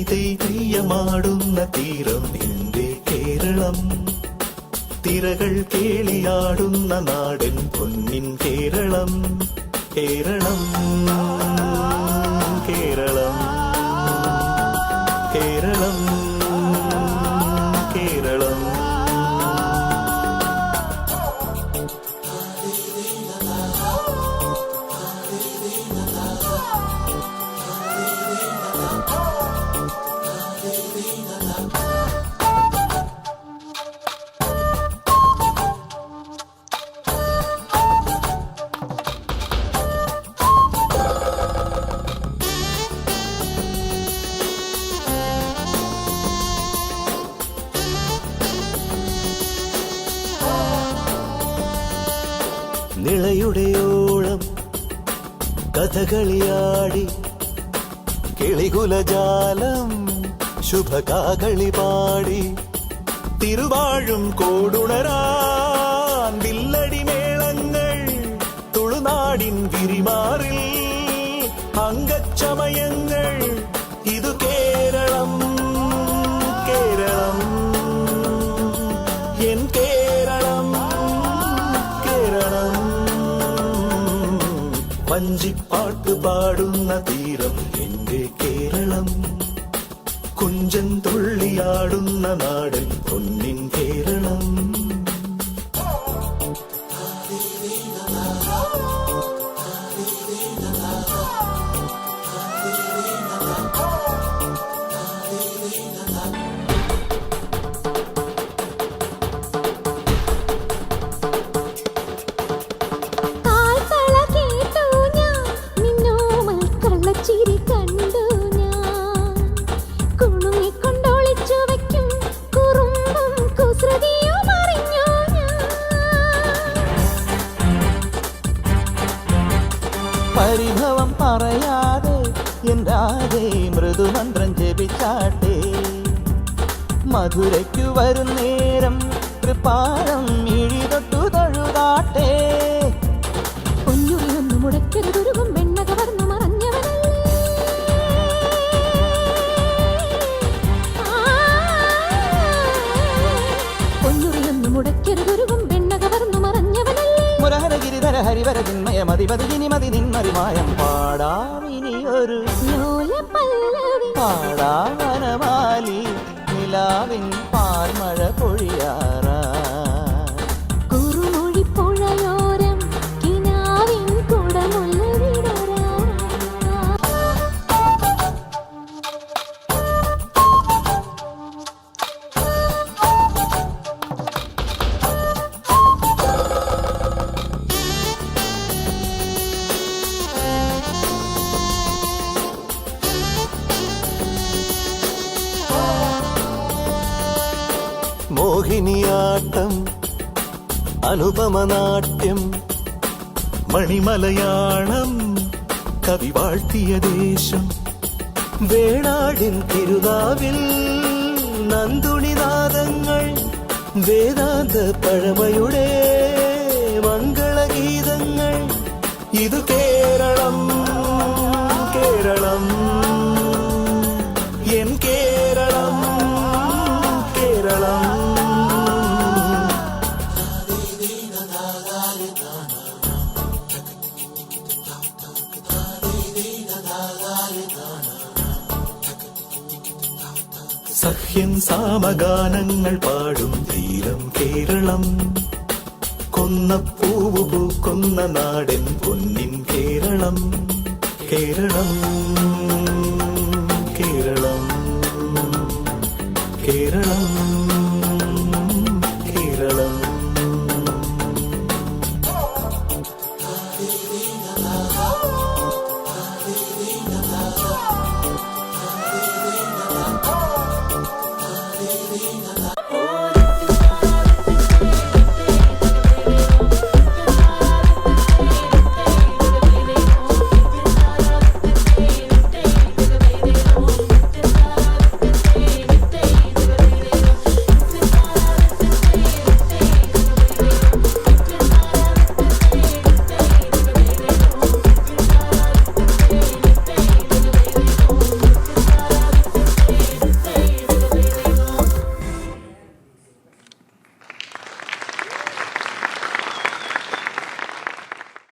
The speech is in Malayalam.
തെയ്യമാടുന്ന തീരം നിന്റെ കേരളം, തിരകൾ കേളിയാടുന്ന നാടൻ പൊന്നിൻ കേരളം. കേരളം കേരളം കേരളം കേരളം. നിളയുടെയോളം കഥകളിയാടി കിളികുലജാലം ശുഭകാകളി പാടി തിരുവാഴും കോടുണരാൻ വില്ലടി മേളങ്ങൾ തുളുനാടിൻ വിരിമാറിൽ അംഗച്ചമയങ്ങൾ. ഇതു കേരളം കേരളം എൻ കേരളം കേരളം. വഞ്ചിപ്പാട്ട് പാടുന്ന തീരം എന്റെ കേരളം, കുഞ്ചൻ തുള്ളിയാടുന്ന നാടൻ പൊന്നിൻ കേരളം. പരിഭവം പറയാതെ എന്താതെ മൃദുമന്ത്രം ജപിച്ചാട്ടെ, മധുരയ്ക്കു വരും നേരം കൃപാരം മിഴിതൊട്ടു തൊഴുതാട്ടെ. പൊന്നുറിയൊന്നു മുടക്കരുതുരുകും വെണ്ണ കവർന്നു മറഞ്ഞവനല്ലേ, പൊന്നുറിയൊന്നു മുടക്കരുതുരുകും വെണ്ണ കവർന്നു മറഞ്ഞവനല്ലേ. മുരഹര ഗിരിധര ഹരിവര ചിന്മയ മതിപതിനി മതി നിന്മറിമായം പാടാമിനിയൊരു പാടാവനമാലി നിലാവിൻ പാൽമഴ പൊഴിയാറാ. കുറുമൊഴിപ്പുഴയോരം കിനാവിൻ കുടമുല്ല വിടരാ. മോഹിനിയാട്ടം അനുപമനാട്യം മണിമലയാളം കവി വാഴ്ത്തിയ ദേശം. വേണാടിൻ തിരുനാവിൽ നന്ദുണിനാദങ്ങൾ വേദാന്ത പഴമയുടെ മംഗളഗീതങ്ങൾ. ഇതു കേരളം കേരളം എൻ കേരളം കേരളം. സഖ്യൻ സാമഗാനങ്ങൾ പാടും തീരം കേരളം, കൊന്നപ്പൂവു പൂക്കുന്ന നാടൻ പൊന്നിൻ കേരളം. കേരളം